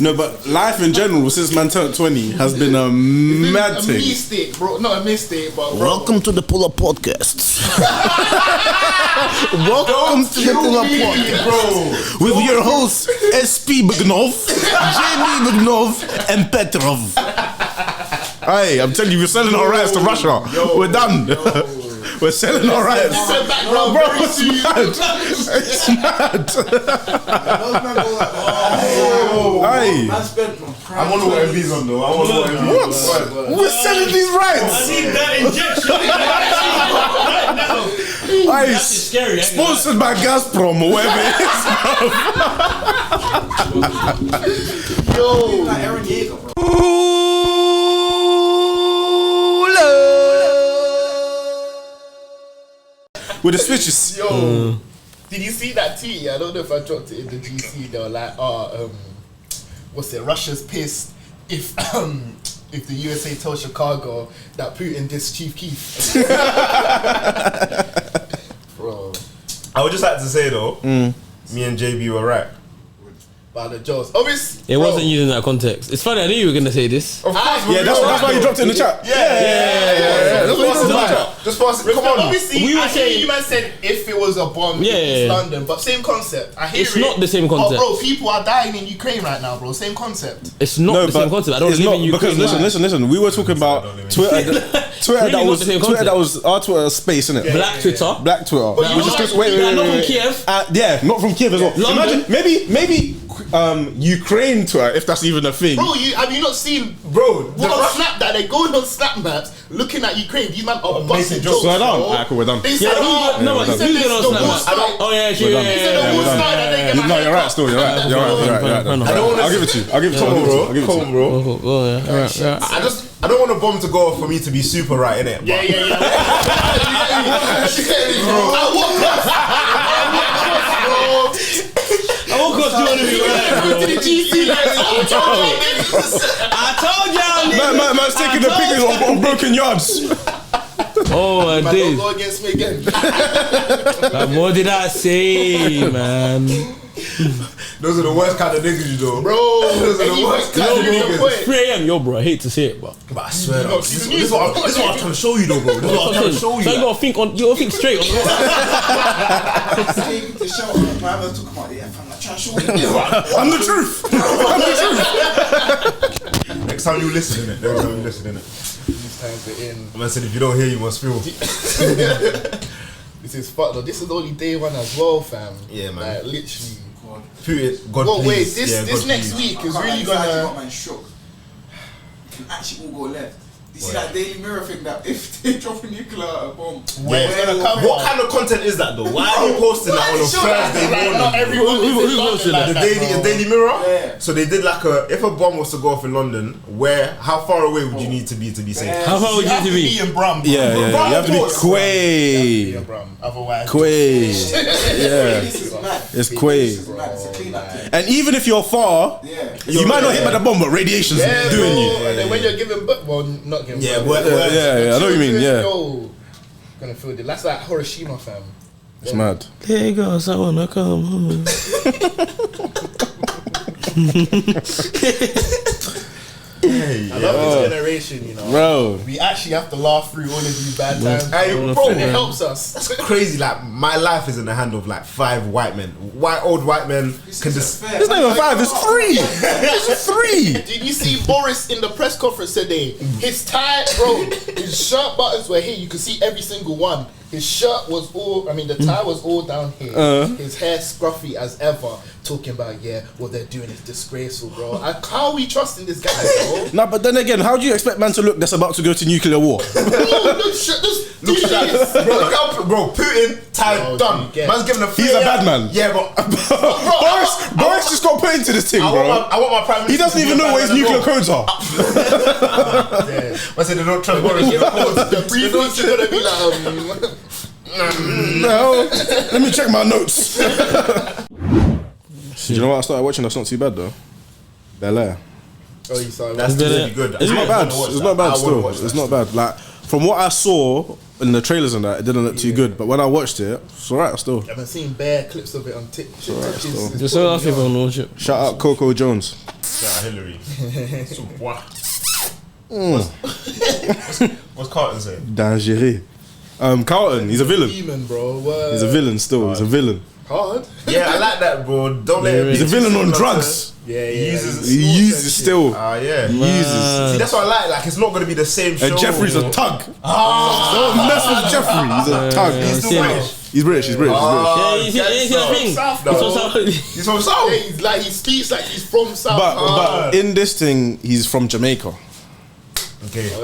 No, but life in general since man turned 20 has been a mad thing. A mistake, bro. Not a mistake, but bro. Welcome to the PullUp Podcast. Welcome to the PullUp Podcast, bro. With your hosts SP Bagnov, JB Bagnov, and Petrov. Hey, I'm telling you, we're selling our rights to Russia. We're done. We're selling our rights. Bro, it's mad. It's mad. Hey. I wonder what MB's on though. What? We're selling these rights. I need that injection. Hey, sponsored by Gazprom or whatever it is. Yo. With the switches. Yo. Did you see that tweet? I don't know if I dropped it in the GC. They were like, what's it? Russia's pissed if the USA tells Chicago that Putin dissed Chief Keef. Bro. I would just like to say though, me and JB were right. By the jaws. Obviously, it wasn't used in that context. It's funny, I knew you were going to say this. Of course, yeah, that's why you dropped it in the chat. Yeah. That's why you dropped it in the chat. Just pass it. Come on. Obviously, we were saying you man said if it was a bomb in East London, but same concept. I hear it's not the same concept. Oh, bro, people are dying in Ukraine right now, bro. Same concept. It's not the same concept. I don't live in Ukraine. Because listen. We were talking about Twitter. That was our Twitter space, innit? Black Twitter. Black Twitter. Wait. Not from Kiev. Yeah, not from Kiev as well. Imagine maybe Ukraine Twitter, if that's even a thing. Bro, have you not seen, bro? What on Snap that they're going on Snap maps looking at Ukraine? These man are busting jokes. So alright, cool, we're done. They said, who's going on Snap maps? No, you're right. Still, you're right. I'll give it to you. I'll give it to you. Come on, bro. I don't want a bomb to go off for me to be super right, innit? Yeah. I woke up to you want to be right, bro. I told y'all, nigga. Man's taking the pictures on broken yards. Oh my days. Go against me again. What did I say, man? Those are the worst kind of niggas, you know. Bro, those are the worst kind of niggas. 3 AM, yo, bro. I hate to say it, but I swear, this is what I'm trying to show you, though, bro. This is what I'm trying to show you. So you gotta think straight on the I'm the truth. Next time you listen, innit? These times are in. I said, if you don't hear, you must feel. This is fucked though. This is only day one as well, fam. Yeah, man. Like, literally. God well, please. Wait, this next week is really gonna. Man shook. It can actually all go left. You see that Daily Mirror thing that if they drop a nuclear bomb, what kind of content is that though? Why are you posting that on a Thursday morning? Not everyone who's posting that? The Daily Mirror. Yeah. So they did like if a bomb was to go off in London, how far away would you need to be safe? How far would you need to be? You have to be in Brum. Yeah. You have to be Quay. Otherwise, Quay. Yeah. It's Quay. And even if you're far, you might not hit by the bomb, but radiation's doing you. And then when you're giving, not giving. Yeah, I know what you mean. Yeah. Gonna feel it. That's like Hiroshima, fam. It's mad. Hey girls, I wanna come home. I love this generation, you know. Bro. We actually have to laugh through all of these bad times. Hey, bro, it helps us. That's crazy. Like, my life is in the hand of like 5 white men. Old white men can just. It's not even 5, it's 3. It's 3. Did you see Boris in the press conference today? His tie, bro, his shirt buttons were here. You could see every single one. His shirt was the tie was all down here. His hair scruffy as ever. Talking about, what they're doing is disgraceful, bro. How are we trusting this guy, bro? Nah, but then again, how do you expect man to look that's about to go to nuclear war? Look at bro, Putin, tied, done. Man's giving a He's a bad man. Yeah, but Boris just got put into this thing, bro. I want my prime minister. He doesn't even know what his nuclear codes are. I said they don't trust Boris. The briefings are gonna be like, no, let me check my notes. Do you know what I started watching? That's not too bad though. Bel Air. Oh, you saw it. That's really good. It's not bad. It's not bad still. It's not bad. Like from what I saw in the trailers and that, it didn't look too good. But when I watched it, it's alright still. I've been seeing bare clips of it on TikTok. Just so ask people on watch it. Shout out Coco Jones. Shout out Hillary. So, what's Carlton saying? Dangereux. Carlton, he's a villain. Demon, bro. What? He's a villain still. He's a villain. Hard. Yeah, I like that, bro. Don't let him. He's a villain on drugs. Yeah. He uses. He uses still. Yeah. He uses. See, that's what I like. Like, it's not gonna be the same show. And Jeffrey's a tug. Don't mess with Jeffrey. He's a tug. He's still British. He's British. He's British. Yeah, you see that thing? South, No. bro. He's from South. Yeah, he's like, he speaks like he's from South. But in this thing, he's from Jamaica. Okay.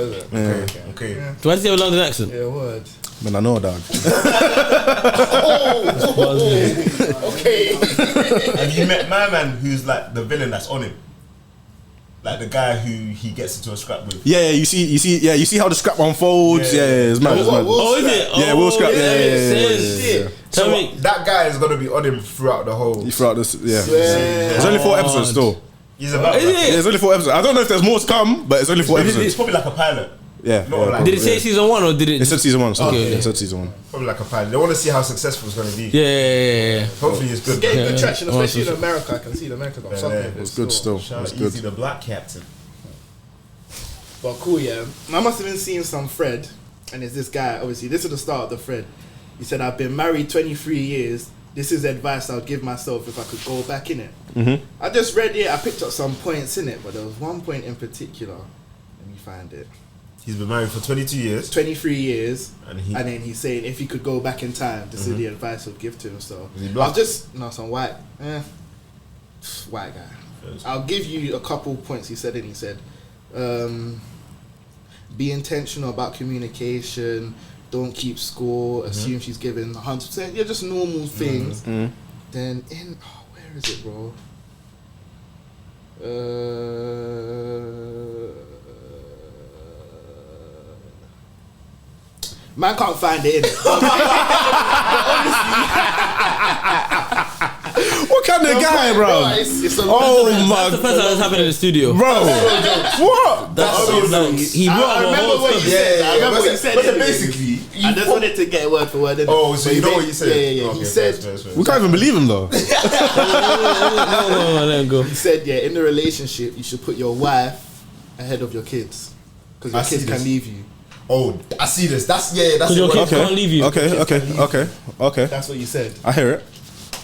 Okay. Why does he have a London accent? Yeah, word. Man, I know, dog. Okay. Have you met my man who's like the villain that's on him? Like the guy who he gets into a scrap with. Yeah, you see how the scrap unfolds. Yeah, it's mad. It's mad. Oh, is it? Yeah, Will Scrap. Yeah. Tell So me. that guy is gonna be on him throughout the whole. Throughout this, yeah. Swear. There's only 4 episodes still. He's about. Is like- it? Yeah, there's only 4 episodes. I don't know if there's more to come, but it's only 4 It's episodes. probably like a pilot. Yeah. Not like- Did it say season 1 or did it? It said season 1. Still. Okay. It said season 1. Probably like a pilot. They want to see how successful it's gonna be. Yeah. Hopefully it's good. Getting Yeah. good traction, especially Oh, in America. I can see the America got something. yeah, It's good still. Shout It's out good. Easy the Black Captain. But cool, yeah. I must have been seeing some thread, and it's this guy, obviously, this is the start of the thread. He said, I've been married 23 years. This is advice I would give myself if I could go back in it. I just read it, I picked up some points in it, but there was one point in particular. Let me find it. He's been married for 22 years. 23 years, And and then he's saying if he could go back in time, this is the advice I would give to him. So Is he black? I'll just, no, some white guy. I'll give you a couple points he said, and he said, be intentional about communication, don't keep score, assume she's giving 100%, yeah, just normal things. Then where is it, bro? Man can't find it, innit? What kind of guy, bro? It's a Oh That's my the first time it's happened in the studio. bro. What? That's so like, he I brought remember what you said. I remember what you said. But in the basically, I just wanted to get word for word. oh, so you know what you said? Yeah. Okay, He said, We can't even believe him though. no, let him go. he said, yeah, in the relationship, you should put your wife ahead of your kids, because your I see kids can this. leave you. Oh, I see this. That's Because your kids can't leave you. Okay. That's what you said. I hear it.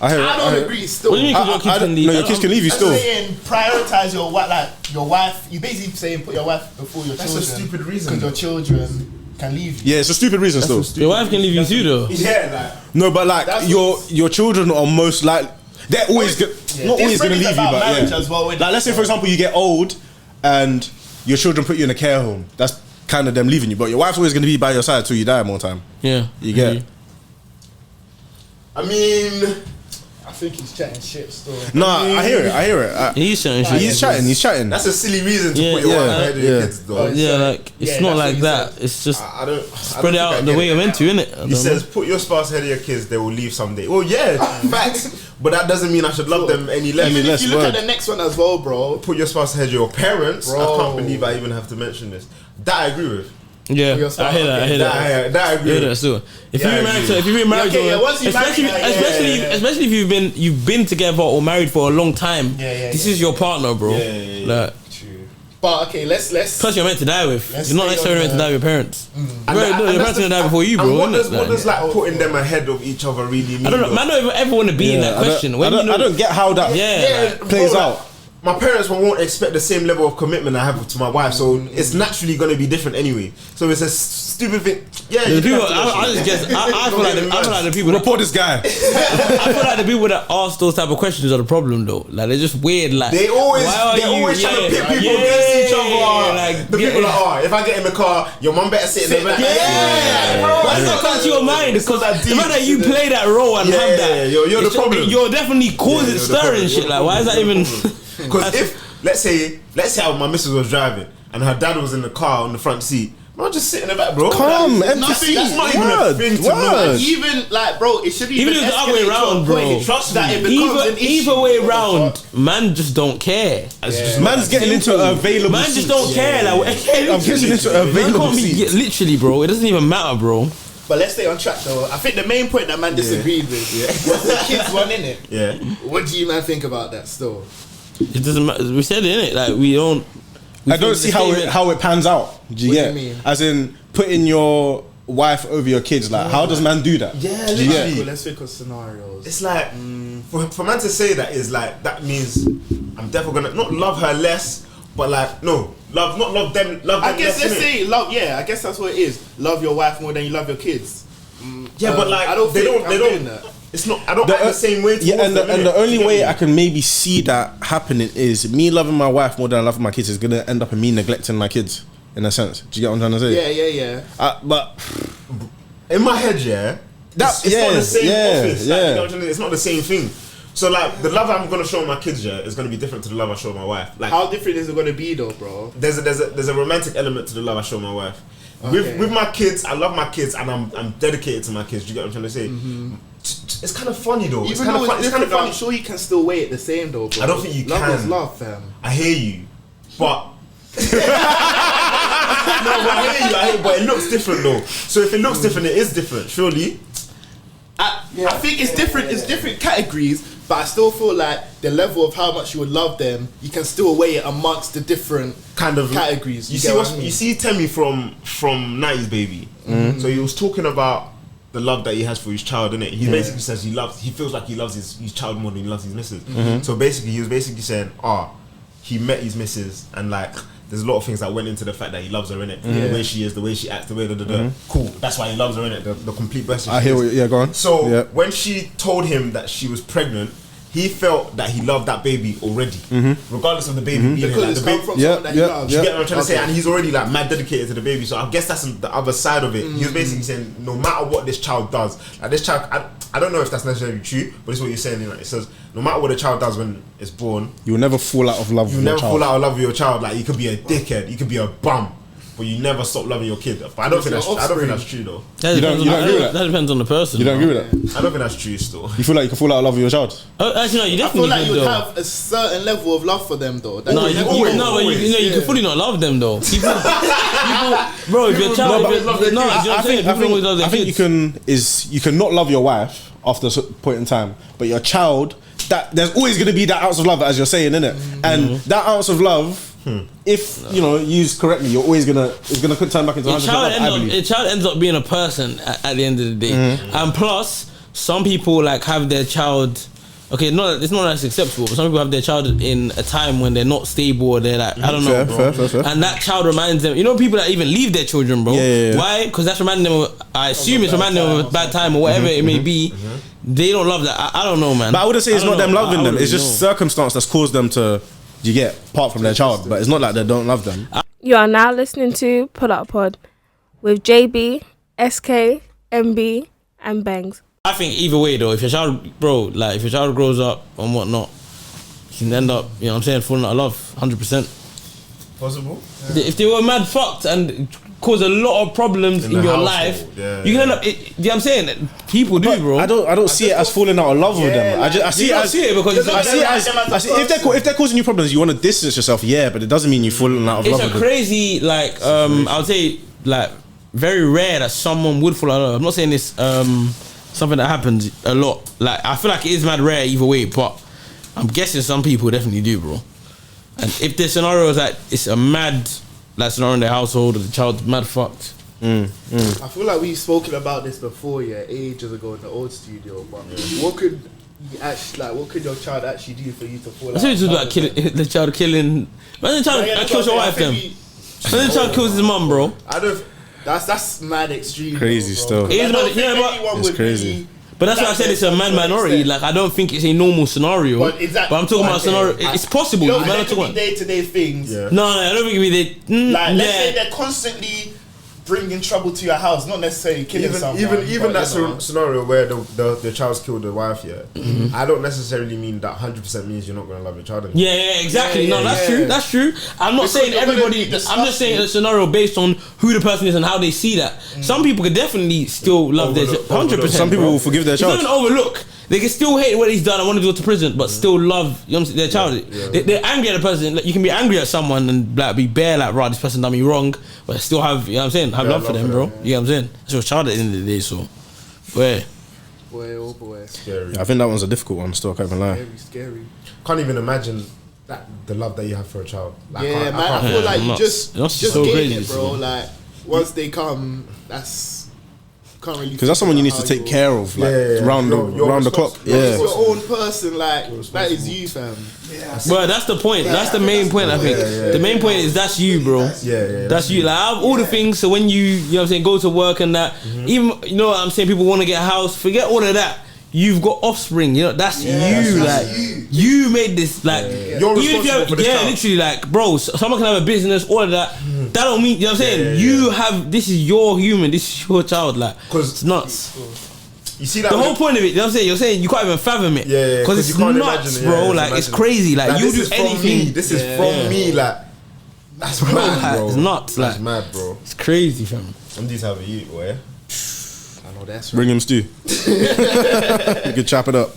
I don't agree. Still, What do you mean? 'Cause your kids can leave? No, your kids can leave you I'm still. saying prioritize your wife. Like your wife, you basically saying put your wife before your That's children. a stupid reason. Because your children can leave you. Yeah, it's a stupid reason still. Your wife can leave you too, though. Yeah, like. No, but like That's your children are most like they're always not always gonna leave you, but marriage yeah. as well. Like let's say for example you get old and your children put you in a care home. That's kind of them leaving you, but your wife's always gonna be by your side till you die more time. Yeah. You get. I mean, I think he's chatting shit still. Nah, I hear it. He's chatting shit. He's chatting. that's a silly reason to Yeah, put your wife yeah, ahead of your yeah. kids, though. Yeah, like, it's Yeah, not that's like what he that. said. It's just I don't spread it out think the I way get you're it. meant to, innit? I He don't says, know. put your spouse ahead of your kids, they will leave someday. Well, yeah, facts. But that doesn't mean I should love them any less. Any Even less if you look word. at the next one as well, bro. Put your spouse ahead of your parents. Bro. I can't believe I even have to mention this. That I agree with. Yeah, Your I spouse, hear that. I hear that. That I I agree hear with. that still. If Yeah, you're I married, agree. if you've been married, Yeah, okay, to yeah, once you're married, especially if you've been together or married for a long time. Yeah, This yeah. is your partner, bro. Yeah. Like, But okay, let's. plus you're meant to die with. Let's You're not stay necessarily on meant to die with your parents. And Bro, that- no, and your that's parents the- gonna die before you, bro. And what innit? does like putting them ahead of each other really mean? I don't know. though? Man, don't ever want to be in that question. When you know, I don't get how that Yeah, plays bro, out. My parents won't expect the same level of commitment I have to my wife, so it's naturally going to be different anyway. So it's a stupid thing. Yeah, the you do people. have to I just guess. I feel like the people. That, Report this guy. I feel like the people that ask those type of questions are the problem, though. Like they're just weird. Like They're always why are you- trying to yeah, pit people yeah, against each other. like, The people are, if I get in the car, your mum better sit in the back. Yeah, bro. Why does that come to your mind? Because that the deep. fact that you play that role and Yeah, have that, you're the it's- problem. You're definitely causing you're the stirring problem. shit. Like, why is that even? Because if let's say my missus was driving and her dad was in the car on the front seat, man, just sit in the back, bro. Calm, That's empty nothing. seat. That's not even a Word, thing to word. know. Even like, bro, it should Even if it's the other way escalate to a around, point, bro. Trust that it becomes an issue. Either way round, man just don't care. Man's getting into an available Man just seats. don't care. Like, I'm getting into an man available can't be seats. literally, bro. It doesn't even matter, bro. But let's stay on track though. I think the main point that man disagreed with was the kids one, innit? Yeah. What do you man think about that still? It doesn't matter. We said it, innit? Like, we don't... I don't see how it pans out. Do you What get? do you mean? As in putting your wife over your kids. Like, how does man do that? Yeah, Do you get? literally. Let's think of scenarios. It's like for man to say that is like that means I'm definitely gonna not love her less, but like no love them. I guess less, let's innit? say love. Yeah, I guess that's what it is. Love your wife more than you love your kids. Yeah, but like I don't they think I'm don't. doing that. It's not. I don't act the same way. Yeah, and towards them, the innit? only Do you way get I me? can maybe see that happening is me loving my wife more than I love my kids is gonna end up in me neglecting my kids in a sense. Do you get what I'm trying to say? Yeah. But In my head, yeah, That- it's not the same office. Like, yeah. you know what I'm saying? It's not the same thing. So like the love I'm gonna show my kids, yeah, is gonna be different to the love I show my wife. Like How different is it going to be though, bro? there's a romantic element to the love I show my wife. Okay. With my kids, I love my kids and I'm dedicated to my kids. Do you get what I'm trying to say? It's kind of funny though. Even though it's different, I'm sure you can still weigh it the same though, bro. I don't think you love can. is love, fam. I hear you, but no, but I hear you, but it looks different though. So if it looks different, it is different, surely. I think it's different. It's different categories, but I still feel like the level of how much you would love them, you can still weigh it amongst the different Kind of categories. You get see what I mean? you see Temi from 90s Baby. So he was talking about the love that he has for his child, innit? He basically says he feels like he loves his child more than he loves his missus. So basically he was basically saying, he met his missus and like there's a lot of things that went into the fact that he loves her, innit? The way she is, the way she acts, the way cool. That's why he loves her, innit? The complete best. I hear what, yeah, go on. So when she told him that she was pregnant, he felt that he loved that baby already, regardless of the baby being because like it's the come baby. from someone that he loves. You get what I'm trying to say? And he's already like mad dedicated to the baby. So I guess that's the other side of it. He was basically saying, no matter what this child does, like this child, I don't know if that's necessarily true, but it's what you're saying. Like, it says, no matter what the child does when it's born, you'll never fall out of love with you your never child. fall out of love with your child. Like you could be a dickhead, you could be a bum, but you never stop loving your kid. But I don't think that's true though. That You don't agree with that? That depends on the person. You don't agree with that? I don't think that's true still. You feel like you can fall out of love with your child? Oh, actually, no, you I definitely feel like you could, would though. have a certain level of love for them though. That No, you you always- can fully not love them though. People, bro, if your child, you know what I'm saying? People always love their I think kids. you can not love your wife after a certain point in time, but your child, that there's always going to be that ounce of love, as you're saying, innit? And that ounce of love, if used correctly, you're always it's gonna turn back into 100% love, I believe. A child ends up being a person at the end of the day, and plus, some people like have their child. Okay, it's not as acceptable, but some people have their child in a time when they're not stable or they're like, I don't know, bro. Fair. And that child reminds them, people that even leave their children, bro. Yeah. Why? Because that's reminding them of, I assume it's reminding them of a bad time or whatever it may be. They don't love that. I don't know, man. But I wouldn't say it's not them loving them. It's know. just circumstance that's caused them to, part from their child. But it's not like they don't love them. You are now listening to PullUp Pod with JB, SK, MB, and Bangs. I think either way though, if your child grows up and whatnot, you can end up, falling out of love, 100%. Possible? If they were mad fucked and cause a lot of problems in your household, life, yeah, you can end up. You know what I'm saying? People do, bro. I don't see it as falling out of love with them. I see it because if they're causing you problems, you want to distance yourself, but it doesn't mean you're falling out of love it's with a them. crazy, I would say, very rare that someone would fall out of love. I'm not saying this something that happens a lot. I feel like it is mad rare either way, but I'm guessing some people definitely do, bro. And if the scenario is that it's a mad scenario in their household or the child's mad fucked. I feel like we've spoken about this before, ages ago in the old studio. But what could you actually, what could your child actually do for you to fall out? I think it's just about the child killing. Imagine the child kills your wife, then. Imagine the child kills his mum, bro. That's mad extreme. Crazy though, bro. still. It is mad, it's crazy. But that's why I said it's a mad minority. I don't think it's a normal scenario. But exactly. But I'm talking about a scenario. It's possible. You You know, might there not talk could about. be day-to-day things. Yeah. No, I don't think it'd be Let's say they're constantly bringing trouble to your house, not necessarily killing someone. Even but, that scenario where the child's killed the wife, I don't necessarily mean that 100% means you're not going to love your child anymore. Yeah, exactly. Yeah, No, that's yeah. true. That's true. I'm not Because saying you're gonna everybody. be I'm just saying disgusted. a scenario based on who the person is and how they see that. Some people could definitely still love their 100%. Some people will forgive their child. It's not even overlook. They can still hate what he's done and want to go to prison, but still love their child. They're angry at a person. You can be angry at someone and be bare right, this person done me wrong, but still have, you know what I'm saying, have love for them, bro. You know what I'm saying? It's your child at the end of the day, so where? Boy, oh boy. Scary. I think that one's a difficult one still, I can't even lie. Scary. Can't even imagine the love that you have for a child. Like, Yeah, man. I feel like you That's just so gain crazy, it, bro. Like once they come, can't really. Because that's someone you need to take care of, like round the clock. Yeah, it's your own person. Like that is you, fam. Bro, that's the point. That's the main point. I think the main point is that's you, bro. Yeah. That's you. Like I have all the things. So when you know what I'm saying, go to work and that, even you know what I'm saying, people want to get a house. Forget all of that. You've got offspring, you know. That's you. Like you made this. Like You're even if you have, responsible for this child. literally, like bro, someone can have a business, all of that. That don't mean, you know what I'm saying. You have, this is your human. This is your child. Like, it's nuts. You see that the whole point of it, you know what I'm saying? You're saying you can't even fathom it. Yeah, because it's you can't nuts, imagine it. bro. Yeah, Like it's imagine. crazy. Like you this do is from anything. me. This is from me. Like that's mad, bro. It's nuts. That's Like mad, bro. it's crazy, fam. I'm just having you, boy. I know that's Bring him stew. You could chop it up.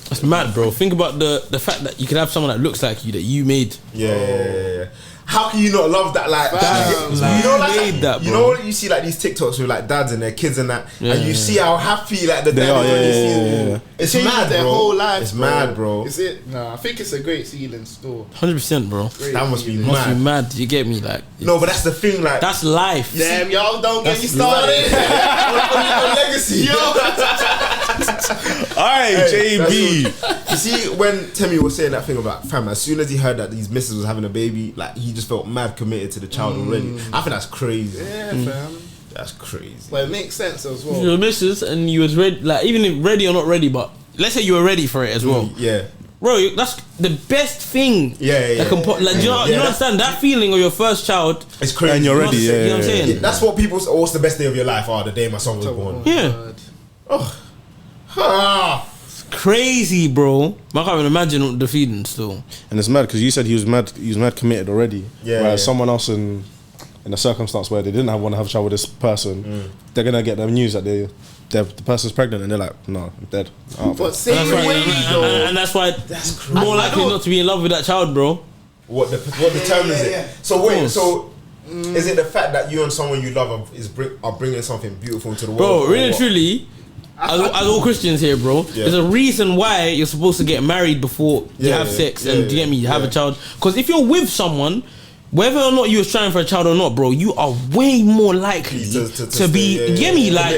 That's mad, bro. Think about the fact that you can have someone that looks like you that you made. Yeah. How can you not love that? Like, you know, like that, you know, you see like these TikToks with like dads and their kids and that, and you see how happy like the They dad are, is. yeah. It's changes mad, their bro. whole life. It's mad, bro. Is it? No, I think it's a great feeling still. 100%, bro. That must be Must be mad. mad. You get me? Like No, but that's the thing. Like, that's life. Damn, y'all don't get me That's started. on legacy. Alright, JB. You see, when Temi was saying that thing about fam, as soon as he heard that his missus was having a baby, like he just felt mad committed to the child already. I think that's crazy. Yeah, fam. That's crazy. But it makes sense as well. Your missus and you was ready, like even if ready or not ready, but let's say you were ready for it as well. Yeah. Bro, that's the best thing. Yeah. That can like, do you know, you understand that feeling of your first child? It's crazy. And you're ready, You know what I'm saying? Yeah, that's what people say. What's the best day of your life? Oh, the day my son was born. Yeah. Ah. Crazy, bro. I can't even imagine the feeling still. And it's mad because you said he was mad committed already. Yeah, Whereas yeah. someone else in a circumstance where they didn't want to have a child with this person, they're gonna get the news that the person's pregnant and they're like, no, I'm dead. Oh, But same way, though. And that's why more likely not to be in love with that child, bro. What determines it? yeah. So wait, so is it the fact that you and someone you love are bringing something beautiful into the world? Bro, or really and what? truly, as all Christians here, bro, there's a reason why you're supposed to get married before you have sex and you get me, have a child. Because if you're with someone, whether or not you was trying for a child or not, bro, you are way more likely to be, you get me, like,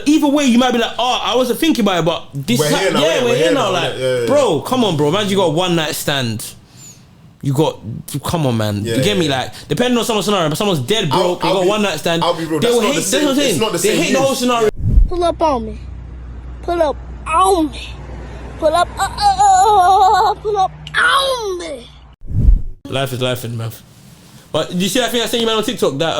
either way, you might be like, oh, I wasn't thinking about it, but this, We're here now, we're here now, like, yeah. bro, come on, bro, imagine you got a one night stand. You got, come on, man. You get me, like, depending on someone's scenario, but someone's dead, bro. You got one night stand. I'll be real. They will hate. That's what I'm saying. It's not the They same hate the whole scenario. Pull up on me. Pull up on me. Pull up, pull up on me. Life is life, man. But did you see that thing I sent you, man, on TikTok? That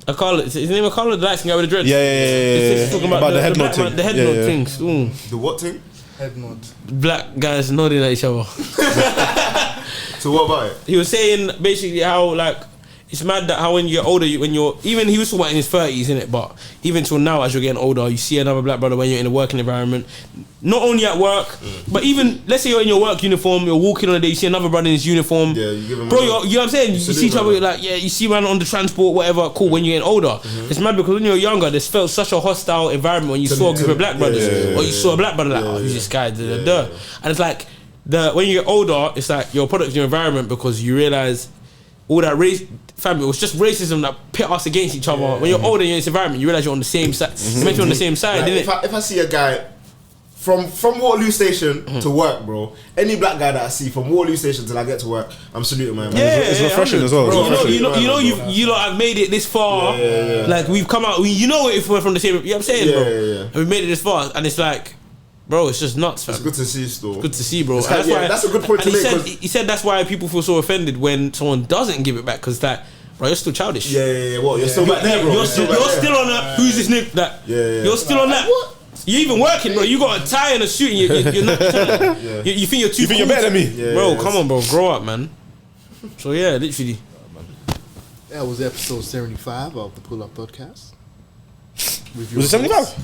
Akala, is his name Akala, the light skin guy with the dreads? Yeah. It's talking about the head nod black thing. man, the head nod things. Ooh. The what thing? Head nod. Black guys nodding at each other. So what about it? He was saying basically how, like, it's mad that how when you're older, when you're, even he was talking about in his 30s, innit? But even till now, as you're getting older, you see another black brother when you're in a working environment, not only at work, but even, let's say you're in your work uniform, you're walking on a day, you see another brother in his uniform. Yeah, you give him bro, a- you know what I'm saying? You see each other, like, yeah, you see man on the transport, whatever, cool, when you're getting older. It's mad because when you're younger, there's felt such a hostile environment when you saw a group of black brothers, or you saw a black brother, like, oh, who's this guy, And it's like, when you get older, it's like you're a product of your environment because you realise all that race, family, it was just racism that pit us against each other. When you're older in this environment, you realise you're on the same side. You're meant to be on the same side, Like, innit? if I see a guy from Waterloo Station to work, bro, any black guy that I see from Waterloo Station till I get to work, I'm saluting my man. It's refreshing as well. Bro, You know, you lot have made it this far. Like we've come out. You know, if we're from the same, you know what I'm saying, bro. And we've made it this far, and it's like, bro, it's just nuts, fam. It's good to see still. Good to see, bro. It's that's a good point to and make. he said that's why people feel so offended when someone doesn't give it back, because that, bro, you're still childish. What? You're still back there, bro. You're still on that. Who's this nigga? That. You're still on that. What? You're even working, bro. You got a tie and a suit, and you're not. You think you're too. You think you're better than me? Bro, come on, bro. Grow up, man. So yeah, literally. That was episode 75 of the Pull Up Podcast. Was it 75?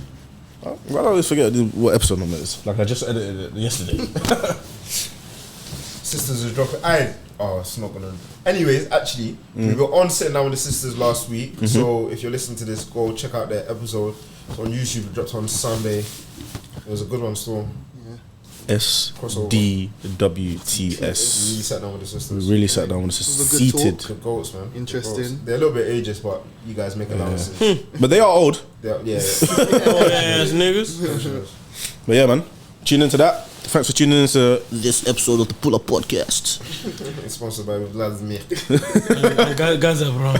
Oh, I always forget what episode number it is. Like, I just edited it yesterday. Sisters are dropping. It's not gonna. Anyways, actually, we were on sitting down with the sisters last week. So if you're listening to this, go check out their episode. It's on YouTube. It dropped on Sunday. It was a good one, still. SDWTS. Really sat down with the sisters. We really sat down with the was a sisters. good Seated. talk. The goats, man. Interesting. The goats. They're a little bit ageist, but you guys make allowances. But they are old. Yeah. Oh, yeah, niggas. But yeah, man. Tune into that. Thanks for tuning into this episode of the PullUp Podcast. It's sponsored by Vladimir. Guys are wrong.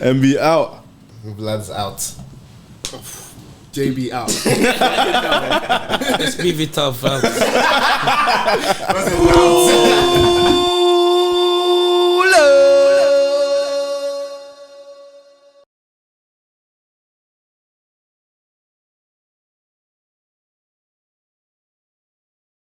And be out. Vlad's out. JB out. Let's be tough.